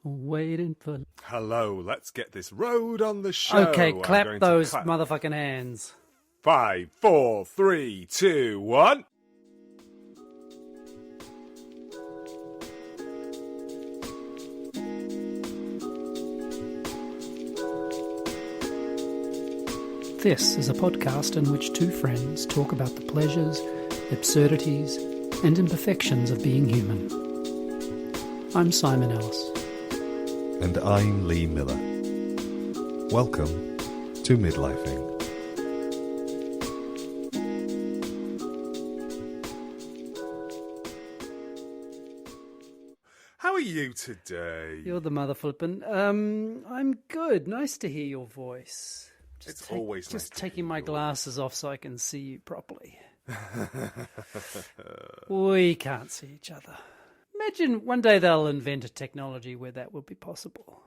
Waiting for... Hello, let's get this road on the show. Okay, clap those motherfucking hands. 5, 4, 3, 2, 1. This is a podcast in which two friends talk about the pleasures, absurdities, and imperfections of being human. I'm Simon Ellis. And I'm Lee Miller. Welcome to Midlifing. How are you today? You're the mother flippin'. I'm good. Nice to hear your voice. Always nice just to taking hear my your glasses off so I can see you properly. We can't see each other. Imagine one day they'll invent a technology where that will be possible.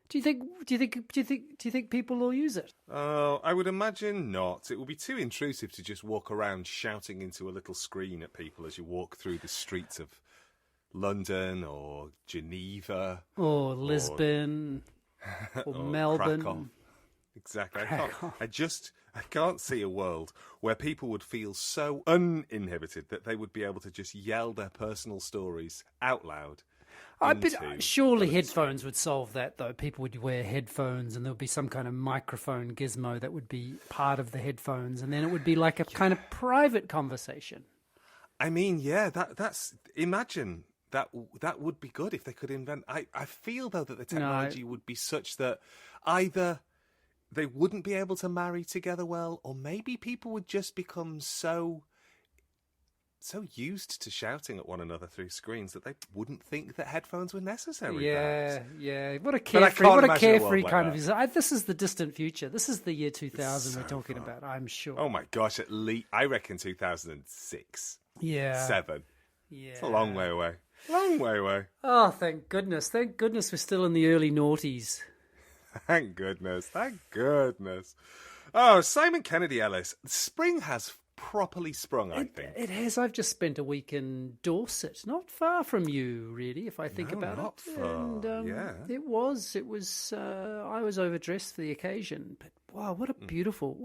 Do you think people will use it? Oh, I would imagine not. It would be too intrusive to just walk around shouting into a little screen at people as you walk through the streets of London or Geneva or Lisbon or Melbourne. Krakow. Exactly. I can't see a world where people would feel so uninhibited that they would be able to just yell their personal stories out loud. Surely headphones would solve that, though. People would wear headphones and there would be some kind of microphone gizmo that would be part of the headphones, and then it would be like a kind of private conversation. I mean, yeah, imagine that would be good if they could invent. I feel, though, that the technology would be such that either they wouldn't be able to marry together well, or maybe people would just become so used to shouting at one another through screens that they wouldn't think that headphones were necessary. Yeah. What a carefree kind of. This is the distant future. This is the year 2000 we're talking about, I'm sure. Oh my gosh, at least I reckon 2006. Yeah. 7. Yeah. It's a long way away. Long way away. Oh, thank goodness. Thank goodness we're still in the early noughties. Thank goodness. Oh, Simon Kennedy Ellis. Spring has properly sprung, I think. It has. I've just spent a week in Dorset, not far from you, really, if I think about not it. Far. And yeah. It was. I was overdressed for the occasion, but wow, what a beautiful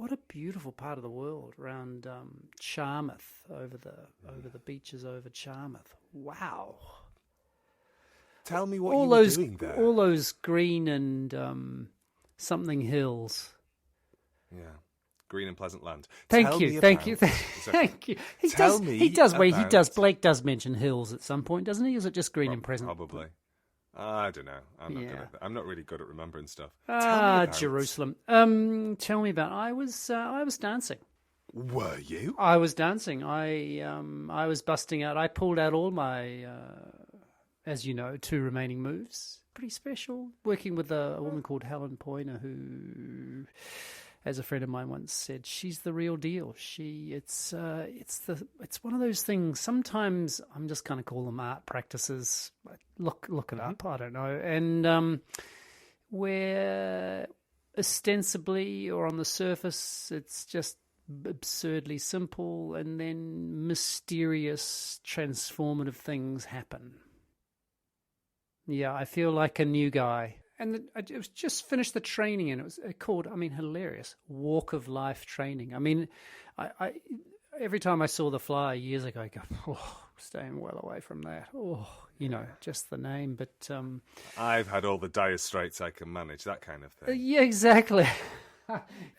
part of the world around Charmouth, over the beaches over Charmouth. Wow. Tell me what you were doing there. All those green and something hills. Yeah, green and pleasant land. Thank you. He does. Blake does mention hills at some point, doesn't he? Is it just green and pleasant? Probably. I don't know. I'm not really good at remembering stuff. Jerusalem. Tell me about. I was dancing. Were you? I was dancing. I was busting out. I pulled out all my. As you know, 2 remaining moves. Pretty special. Working with a woman called Helen Poynor, who, as a friend of mine once said, she's the real deal. It's one of those things. Sometimes I'm just kind of call them art practices. Look it up. I don't know. And where ostensibly or on the surface, it's just absurdly simple, and then mysterious, transformative things happen. Yeah, I feel like a new guy. And it was just finished the training, and it was called, hilarious, Walk of Life training. I mean, I every time I saw the flyer years ago, I go, staying well away from that. Just the name. But I've had all the dire straits I can manage, that kind of thing. Yeah, exactly.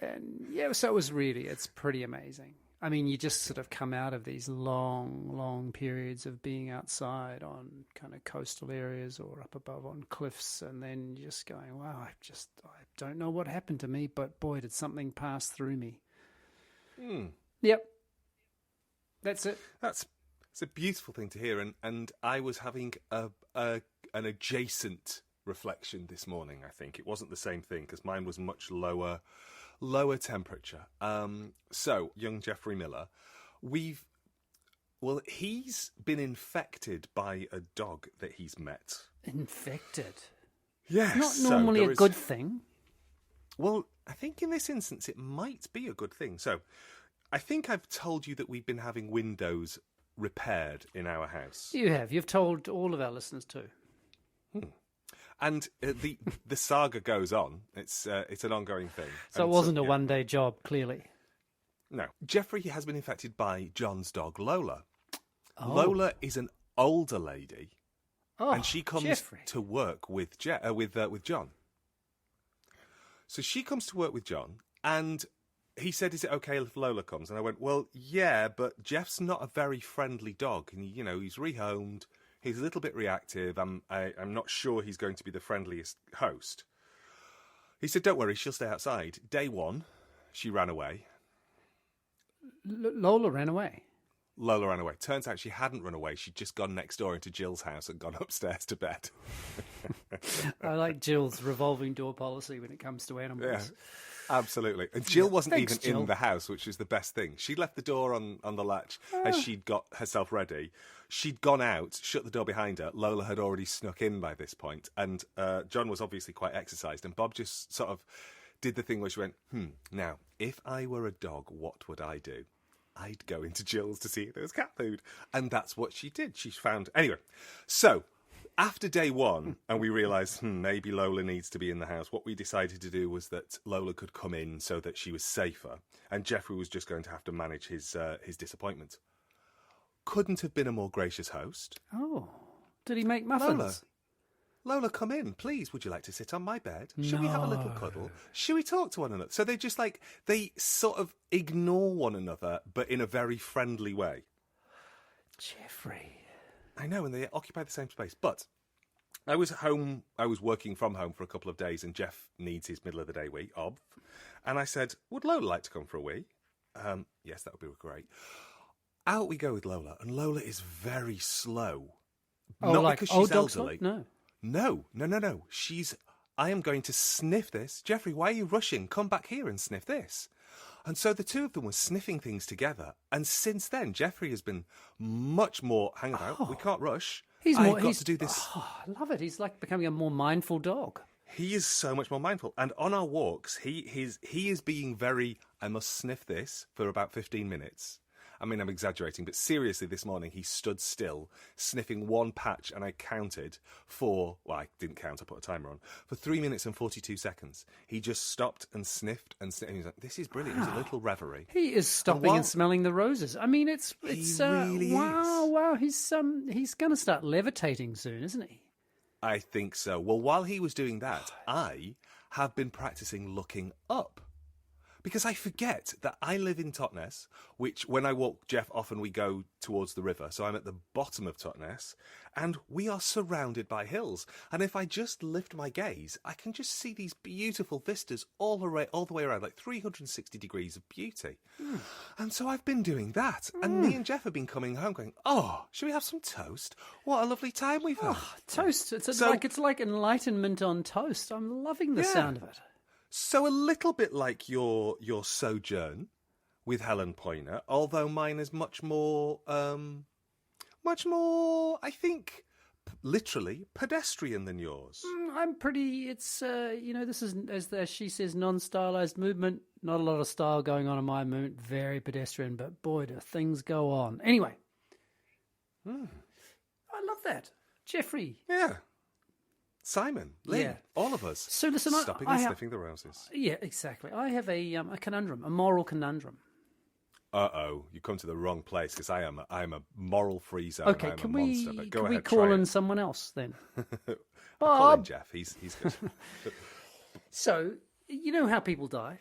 And so it's pretty amazing. I mean, you just sort of come out of these long periods of being outside on kind of coastal areas or up above on cliffs, and then you're just going, wow, I don't know what happened to me, but boy, did something pass through me. Yep. That's it. It's a beautiful thing to hear, and I was having an adjacent reflection this morning, I think. It wasn't the same thing, because mine was much lower temperature. So, young Jeffrey Miller, he's been infected by a dog that he's met. Infected? Yes. Not normally a good thing. Well, I think in this instance it might be a good thing. So, I think I've told you that we've been having windows repaired in our house. You have. You've told all of our listeners too. And the saga goes on. It's an ongoing thing. So it wasn't a one-day job, clearly. No. Jeffrey has been infected by John's dog, Lola. Oh. Lola is an older lady, and she comes Jeffrey. to work with John. So she comes to work with John, and he said, "Is it okay if Lola comes?" And I went, "Well, yeah, but Jeff's not a very friendly dog, and he's rehomed. He's a little bit reactive. I'm not sure he's going to be the friendliest host." He said, "Don't worry, she'll stay outside." Day one, she ran away. Lola ran away. Lola ran away. Turns out she hadn't run away. She'd just gone next door into Jill's house and gone upstairs to bed. I like Jill's revolving door policy when it comes to animals. Yeah, absolutely. And Jill wasn't Thanks, even Jill. in the house, which is the best thing. She left the door on the latch as she'd got herself ready. She'd gone out, shut the door behind her. Lola had already snuck in by this point, and John was obviously quite exercised, and Bob just sort of did the thing where she went, now, if I were a dog, what would I do? I'd go into Jill's to see if there was cat food. And that's what she did. She found... Anyway, so after day one, and we realised, maybe Lola needs to be in the house, what we decided to do was that Lola could come in so that she was safer, and Jeffrey was just going to have to manage his disappointment. Couldn't have been a more gracious host. Oh. Did he make muffins? Lola, come in, please. Would you like to sit on my bed? Should we have a little cuddle? Should we talk to one another? So they just they sort of ignore one another, but in a very friendly way. Jeffrey. I know, and they occupy the same space. But I was working from home for a couple of days, and Jeff needs his middle of the day wee, and I said, would Lola like to come for a wee? Yes, that would be great. Out we go with Lola, and Lola is very slow. Oh, Not like because old she's dog elderly. slow? No. No. I am going to sniff this. Jeffrey, why are you rushing? Come back here and sniff this. And so the two of them were sniffing things together. And since then, Jeffrey has been much more, hang about, we can't rush. He's got to do this. Oh, I love it. He's like becoming a more mindful dog. He is so much more mindful. And on our walks, he is being very, I must sniff this for about 15 minutes. I mean, I'm exaggerating, but seriously, this morning he stood still, sniffing one patch, and I counted I didn't count, I put a timer on, for 3 minutes and 42 seconds. He just stopped and sniffed and sniffed. He was like, this is brilliant. It was a little reverie. He is stopping and smelling the roses. I mean, it's really wow. He's going to start levitating soon, isn't he? I think so. Well, while he was doing that, I have been practicing looking up. Because I forget that I live in Totnes, which when I walk Jeff, often we go towards the river. So I'm at the bottom of Totnes, and we are surrounded by hills. And if I just lift my gaze, I can just see these beautiful vistas all the way around, like 360 degrees of beauty. And so I've been doing that. And me and Jeff have been coming home going, oh, should we have some toast? What a lovely time we've had. Oh, toast. It's like enlightenment on toast. I'm loving the sound of it. So a little bit like your sojourn with Helen Poynor, although mine is much more, I think, literally pedestrian than yours. I'm pretty. It's this is as she says, non-stylized movement. Not a lot of style going on in my movement. Very pedestrian, but boy, do things go on. Anyway, I love that, Jeffrey. Yeah. Simon, Lynn, Yeah. all of us. So listen, stopping and sniffing the roses. Yeah, exactly. I have a conundrum, a moral conundrum. You come to the wrong place because I am a moral free zone. Okay, I'm can a monster. But go we ahead, call try in it. someone else then? I'll call in Bob. Jeff. He's good. So you know how people die.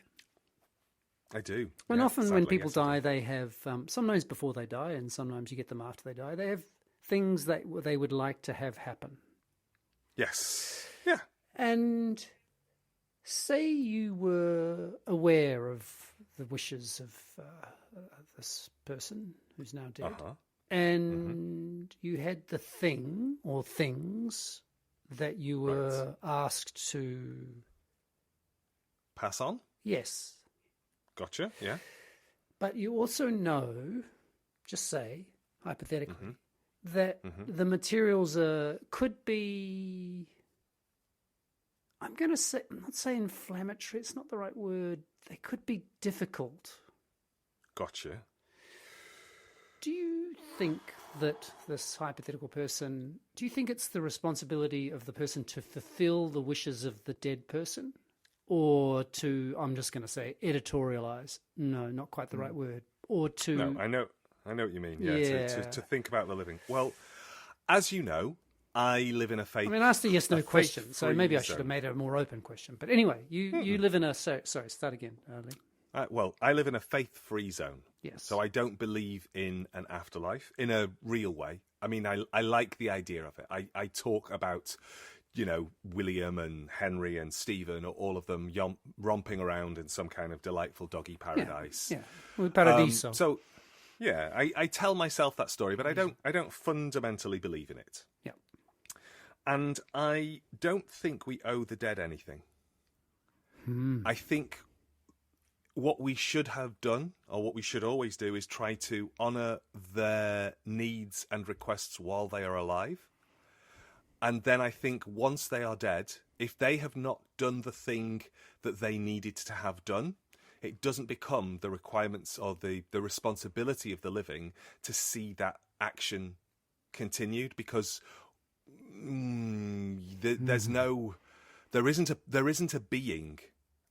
I do. And Yeah, often sadly, when people yes, I die, do. they have sometimes before they die, and sometimes you get them after they die. They have things that they would like to have happen. Yes. Yeah. And say you were aware of the wishes of this person who's now dead, and you had the thing or things that you were asked to... Pass on? Yes. Gotcha, yeah. But you also know, just say, hypothetically, that the materials could be... I'm going to say, not say inflammatory, it's not the right word. They could be difficult. Gotcha. Do you think that this hypothetical person, do you think it's the responsibility of the person to fulfill the wishes of the dead person? Or to, I'm just going to say, editorialize? No, not quite the right word. Or to... No, I know what you mean. Yeah. To think about the living. Well, as you know, I live in a faith... I mean, I asked a yes-no question, so maybe I should have made a more open question. But anyway, you live in a... Sorry, start again, Lee. Well, I live in a faith-free zone. Yes. So I don't believe in an afterlife in a real way. I mean, I like the idea of it. I talk about, William and Henry and Stephen, or all of them romping around in some kind of delightful doggy paradise. Yeah. Paradiso. So, yeah, I tell myself that story, but I don't fundamentally believe in it. Yeah. And I don't think we owe the dead anything. I think what we should have done, or what we should always do, is try to honour their needs and requests while they are alive. And then I think once they are dead, if they have not done the thing that they needed to have done, it doesn't become the requirements or the responsibility of the living to see that action continued, because there isn't a being.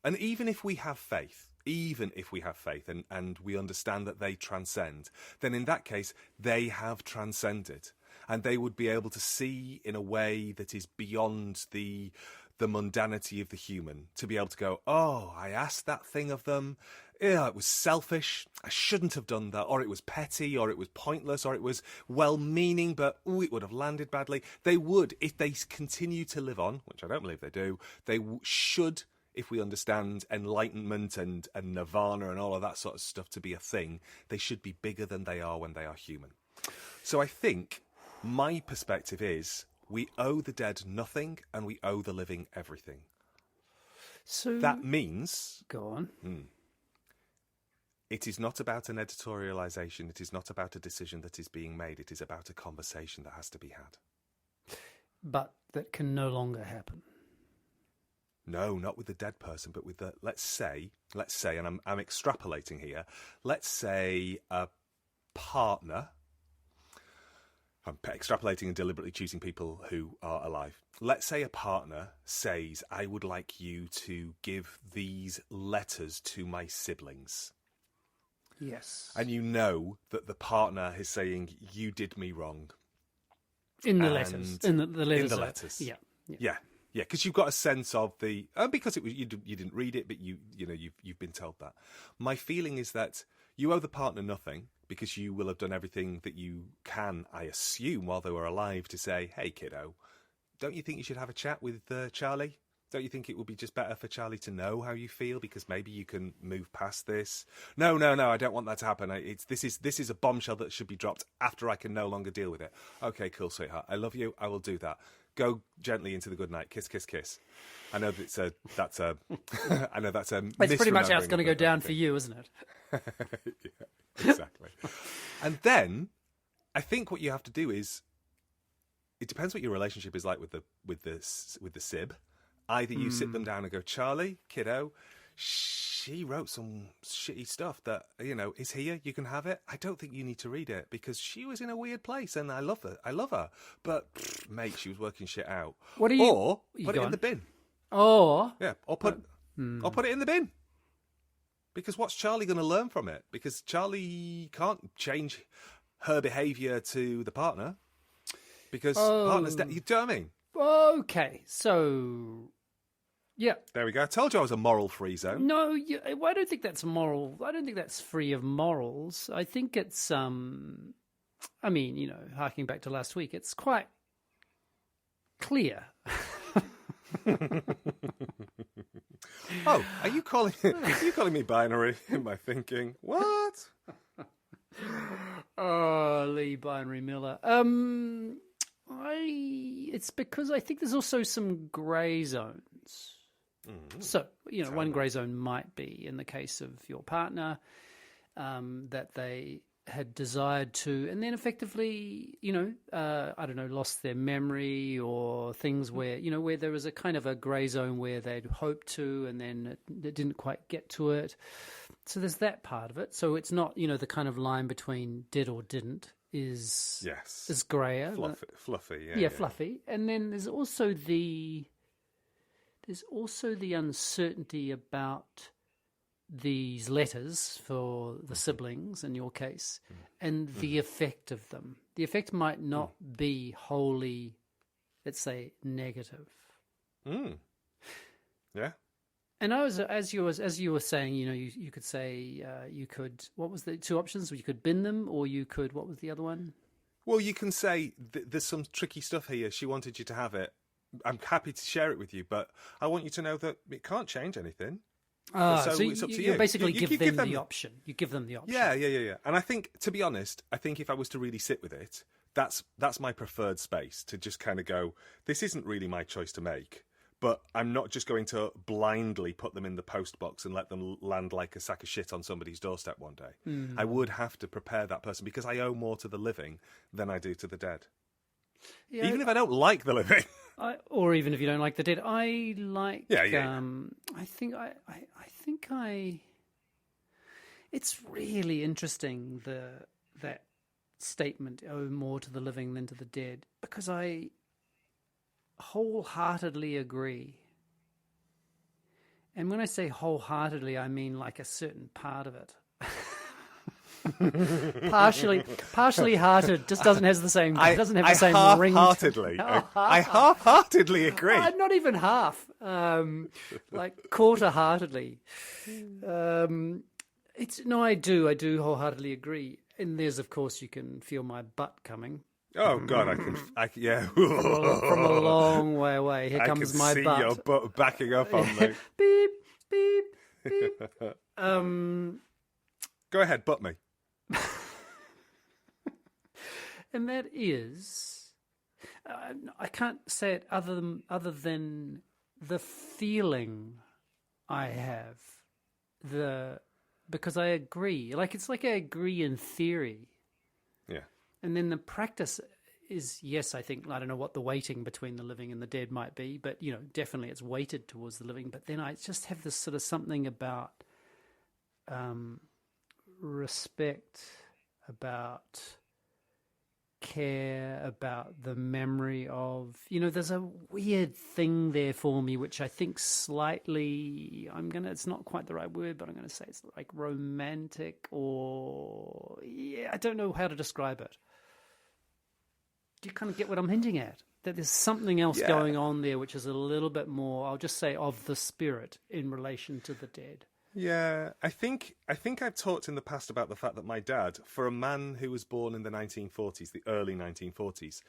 And even if we have faith, and we understand that they transcend, then in that case, they have transcended. And they would be able to see in a way that is beyond the mundanity of the human, to be able to go, oh, I asked that thing of them. Yeah, it was selfish. I shouldn't have done that. Or it was petty, or it was pointless, or it was well-meaning, but it would have landed badly. They would, if they continue to live on, which I don't believe they do, they should, if we understand enlightenment and nirvana and all of that sort of stuff to be a thing, they should be bigger than they are when they are human. So I think my perspective is we owe the dead nothing and we owe the living everything. So that means... Go on. It is not about an editorialization. It is not about a decision that is being made. It is about a conversation that has to be had. But that can no longer happen. No, not with the dead person, but with the, let's say, and I'm extrapolating here, let's say a partner... I'm extrapolating and deliberately choosing people who are alive. Let's say a partner says, I would like you to give these letters to my siblings. Yes. And you know that the partner is saying, you did me wrong. In the letters. In the letters. In the letters. Yeah. Yeah, because you've got a sense of the... because it was you didn't read it, but you've been told that. My feeling is that you owe the partner nothing, because you will have done everything that you can, I assume, while they were alive, to say, hey, kiddo, don't you think you should have a chat with Charlie? Don't you think it would be just better for Charlie to know how you feel, because maybe you can move past this? No, I don't want that to happen. This is a bombshell that should be dropped after I can no longer deal with it. Okay, cool, sweetheart. I love you. I will do that. Go gently into the good night. Kiss, kiss, kiss. I know that's a That's pretty much how it's going to go down for you, isn't it? Yeah, exactly. And then I think what you have to do is, it depends what your relationship is like with the sib. Either you sit them down and go, Charlie, kiddo, she wrote some shitty stuff that, is here, you can have it. I don't think you need to read it, because she was in a weird place and I love her. But, mate, she was working shit out. Or put it in the bin. Or put it in the bin. Because what's Charlie going to learn from it? Because Charlie can't change her behaviour to the partner. Because partner's dead. You know what I mean? Okay, so... Yeah. There we go. I told you I was a moral-free zone. No, I don't think that's moral. I don't think that's free of morals. I think it's, harking back to last week, it's quite clear. Oh, are you calling me binary in my thinking? What? Oh, Lee Binary Miller. It's because I think there's also some grey zones. So, one grey zone might be in the case of your partner, that they had desired to, and then effectively, lost their memory, or things where, where there was a kind of a grey zone where they'd hoped to, and then it didn't quite get to it. So there's that part of it. So it's not, the kind of line between did or didn't is grayer. Fluffy. Yeah, fluffy. And then there's also the uncertainty about these letters for the siblings in your case, and the effect of them. The effect might not be wholly, let's say, negative. Yeah. And as you were saying, you could say what was the two options? You could bin them, or you could, what was the other one? Well, you can say there's some tricky stuff here. She wanted you to have it. I'm happy to share it with you, but I want you to know that it can't change anything. So it's up to you. Basically give them the option. You give them the option. Yeah. And I think, to be honest, if I was to really sit with it, that's my preferred space, to just kind of go, this isn't really my choice to make, but I'm not just going to blindly put them in the post box and let them land like a sack of shit on somebody's doorstep one day. I would have to prepare that person, because I owe more to the living than I do to the dead. Yeah, even if I don't like the living. Or even if you don't like the dead. I like... Yeah. I think it's really interesting, that statement, owe more to the living than to the dead, because I wholeheartedly agree. And when I say wholeheartedly, I mean like a certain part of it. partially hearted just doesn't have the same ring. I half-heartedly agree. Not even half. Like quarter-heartedly. I do wholeheartedly agree. And there's, of course, you can feel my butt coming. Oh God, yeah. From a long way away. Here comes my butt. I can see your butt backing up on me. Beep, beep, beep. Go ahead, butt me. And that is, I can't say it other than the feeling I have, because I agree. It's like I agree in theory. Yeah. And then the practice is, yes, I think, I don't know what the weighting between the living and the dead might be, but, definitely it's weighted towards the living. But then I just have this sort of something about respect, about care, about the memory of, there's a weird thing there for me, which I think slightly, it's not quite the right word, but I'm going to say it's like romantic, or, I don't know how to describe it. Do you kind of get what I'm hinting at? That there's something else going on there, which is a little bit more, I'll just say, of the spirit in relation to the dead. Yeah, I think I've talked in the past about the fact that my dad, for a man who was born in the 1940s, the early 1940s,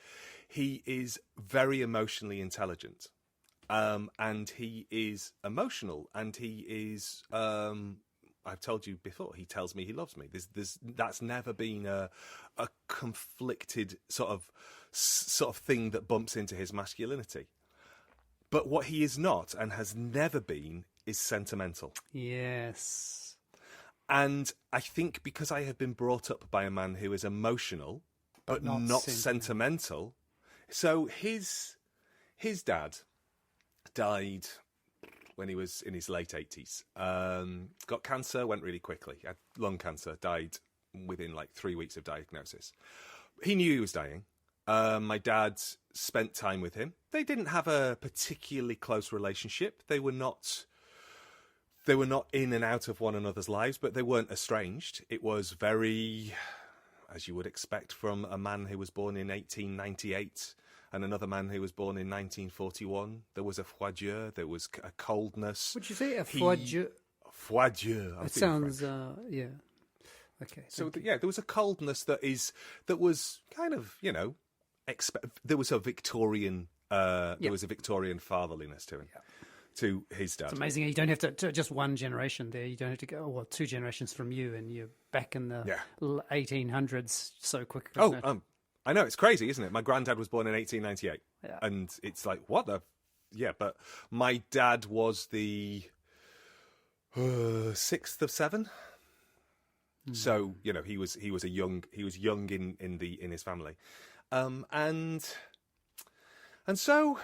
he is very emotionally intelligent, and he is emotional, and he is. I've told you before. He tells me he loves me. That's never been a conflicted sort of thing that bumps into his masculinity. But what he is not, and has never been, is sentimental. Yes. And I think because I have been brought up by a man who is emotional but not sentimental. So his dad died when he was in his late 80s. Got cancer, went really quickly. Had lung cancer, died within 3 weeks of diagnosis. He knew he was dying. My dad spent time with him. They didn't have a particularly close relationship. They were not in and out of one another's lives, but they weren't estranged. It was very, as you would expect from a man who was born in 1898 and another man who was born in 1941. There was a froidure, there was a coldness. Would you say a froidure? Froidure. It sounds, yeah. Okay. So, there was a coldness that was kind of, there was a Victorian, there was a Victorian fatherliness to him. Yeah. To his dad. It's amazing. You don't have to just one generation there. You don't have to go, 2 generations from you, and you're back in the 1800s so quick. I know, it's crazy, isn't it? My granddad was born in 1898. Yeah. And it's like, what the? Yeah, but my dad was the 6th of 7. So, he was young in his family. And so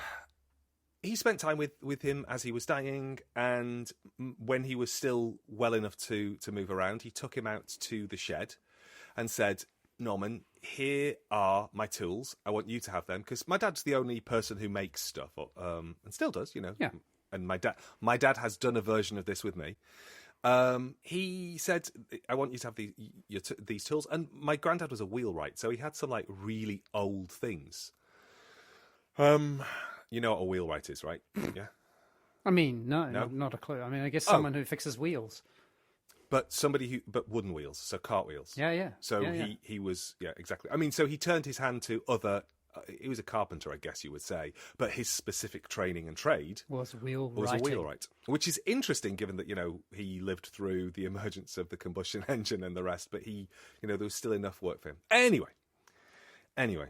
he spent time with him as he was dying, and when he was still well enough to move around, he took him out to the shed and said, Norman, here are my tools. I want you to have them, because my dad's the only person who makes stuff, and still does, you know. Yeah. And my dad has done a version of this with me. He said, I want you to have these tools. And my granddad was a wheelwright, so he had some like really old things. You know what a wheelwright is, right? Yeah. I mean, no? Not a clue. I mean, I guess someone who fixes wheels. But but wooden wheels, so cartwheels. Yeah. So he was, exactly. I mean, so he turned his hand to other. He was a carpenter, I guess you would say, but his specific training and trade was a wheelwright, which is interesting given that, you know, he lived through the emergence of the combustion engine and the rest, but he, you know, there was still enough work for him. Anyway,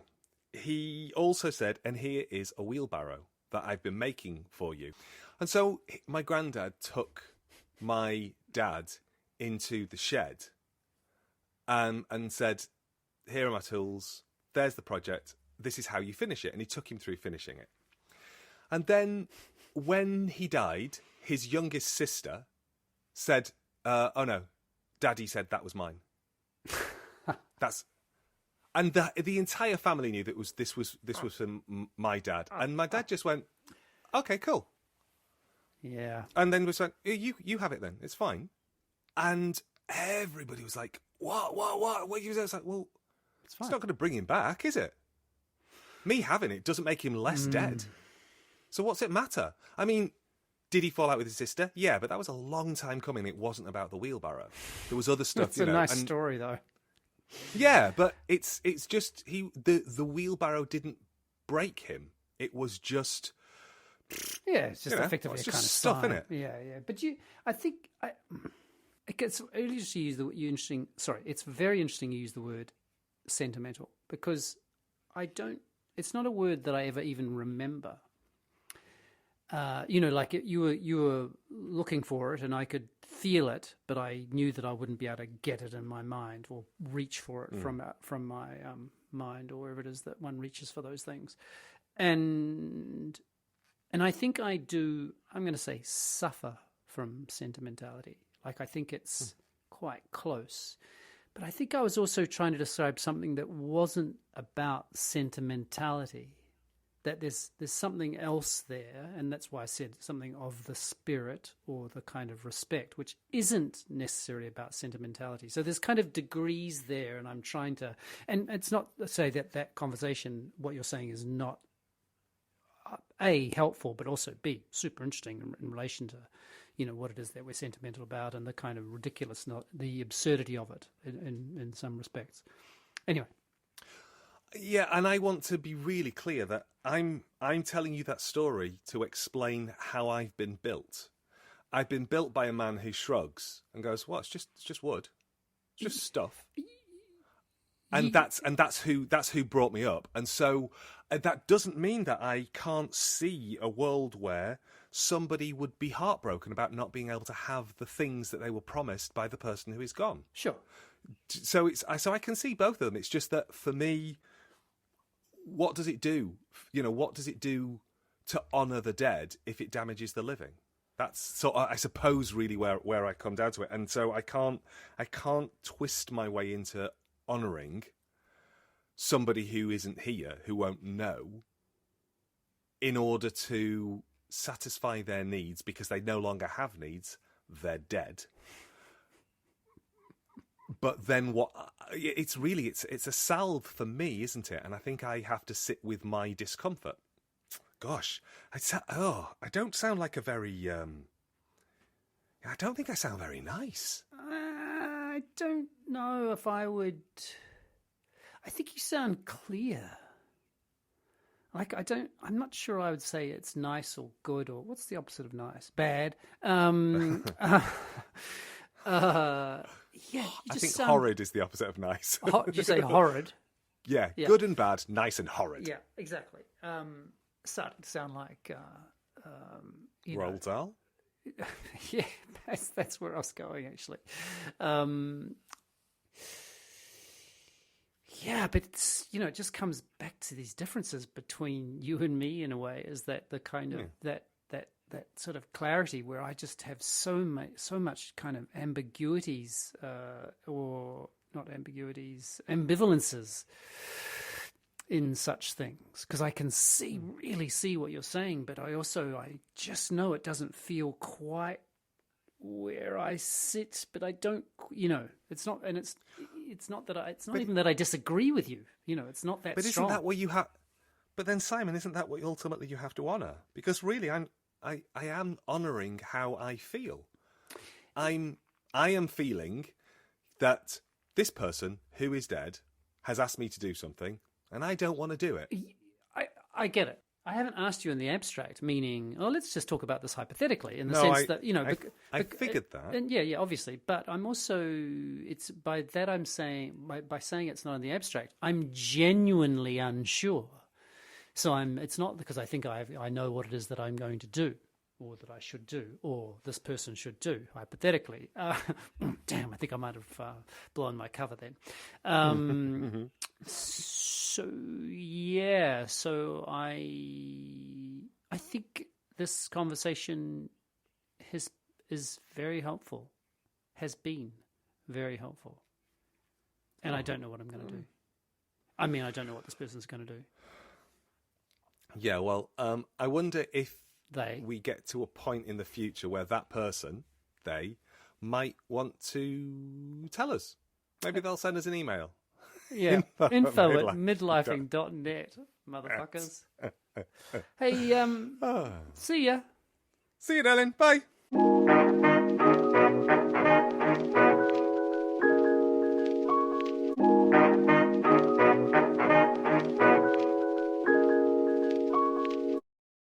he also said, and here is a wheelbarrow that I've been making for you. And so my granddad took my dad into the shed and said, here are my tools, there's the project, this is how you finish it. And he took him through finishing it. And then when he died, his youngest sister said, oh no, Daddy said that was mine. And the entire family knew that this was from my dad. And my dad just went, okay, cool. Yeah. And then was like, you have it then, it's fine. And everybody was like, what? You was like, well, it's not going to bring him back, is it? Me having it doesn't make him less dead. So what's it matter? I mean, did he fall out with his sister? Yeah, but that was a long time coming. It wasn't about the wheelbarrow. There was other stuff. It's a nice story, though. Yeah, but it's just the wheelbarrow didn't break him. It was just it's just effectively it's a just kind of stuff sign. in it. Yeah. But I think it gets really interesting to use interesting. Sorry, it's very interesting to use the word sentimental, because it's not a word that I ever even remember. You know, like you were looking for it, and I could feel it, but I knew that I wouldn't be able to get it in my mind or reach for it from my mind, or wherever it is that one reaches for those things. And I think I do. I'm going to say suffer from sentimentality. Like, I think it's quite close. But I think I was also trying to describe something that wasn't about sentimentality, that there's something else there, and that's why I said something of the spirit or the kind of respect, which isn't necessarily about sentimentality. So there's kind of degrees there, and I'm trying to... And it's not to say that conversation, what you're saying, is not, A, helpful, but also, B, super interesting in relation to, you know, what it is that we're sentimental about and the kind of ridiculousness, the absurdity of it in some respects. Anyway. Yeah, and I want to be really clear that I'm telling you that story to explain how I've been built. I've been built by a man who shrugs and goes, "Well, it's just wood, it's just stuff." And that's who brought me up. And so that doesn't mean that I can't see a world where somebody would be heartbroken about not being able to have the things that they were promised by the person who is gone. Sure. So I can see both of them. It's just that for me, what does it do? You know, what does it do to honour the dead if it damages the living? That's so I suppose really where I come down to it. And so I can't twist my way into honouring somebody who isn't here, who won't know, in order to satisfy their needs, because they no longer have needs. They're dead. But then what? It's a salve for me, isn't it? And I think I have to sit with my discomfort. Gosh, I don't sound like a very. I don't think I sound very nice. I don't know if I would. I think you sound clear. Like, I'm not sure I would say it's nice or good, or what's the opposite of nice? Bad. Yeah, I think horrid is the opposite of nice. Did you say horrid? Yeah, good and bad, nice and horrid. Yeah, exactly. Starting to sound like Roald Dahl? Yeah, that's where I was going, actually. Yeah, but it's, it just comes back to these differences between you and me in a way, is that the kind of that sort of clarity where I just have so much kind of ambiguities, or not ambiguities, ambivalences in such things, because I can really see what you're saying, but I just know it doesn't feel quite where I sit, but I don't, it's not, and it's not even that I disagree with you, it's not that. But strong. Isn't that what you have? But then, Simon, isn't that what ultimately you have to honour? Because really, I am honouring how I feel. I am feeling that this person who is dead has asked me to do something, and I don't want to do it. I get it. I haven't asked you in the abstract, meaning, let's just talk about this hypothetically, in the sense that, I figured that. And yeah, obviously. But I'm also, it's by that I'm saying, by saying it's not in the abstract, I'm genuinely unsure. So it's not because I think I know what it is that I'm going to do, or that I should do, or this person should do, hypothetically. Damn, I think I might have blown my cover then. So I think this conversation is very helpful, has been very helpful, and I don't know what I'm going to do. I mean, I don't know what this person's going to do. Yeah, well, I wonder if we get to a point in the future where that person, they, might want to tell us. Maybe they'll send us an email. Yeah, info at midlifing.net, motherfuckers. Hey, see ya. See you, darling. Bye.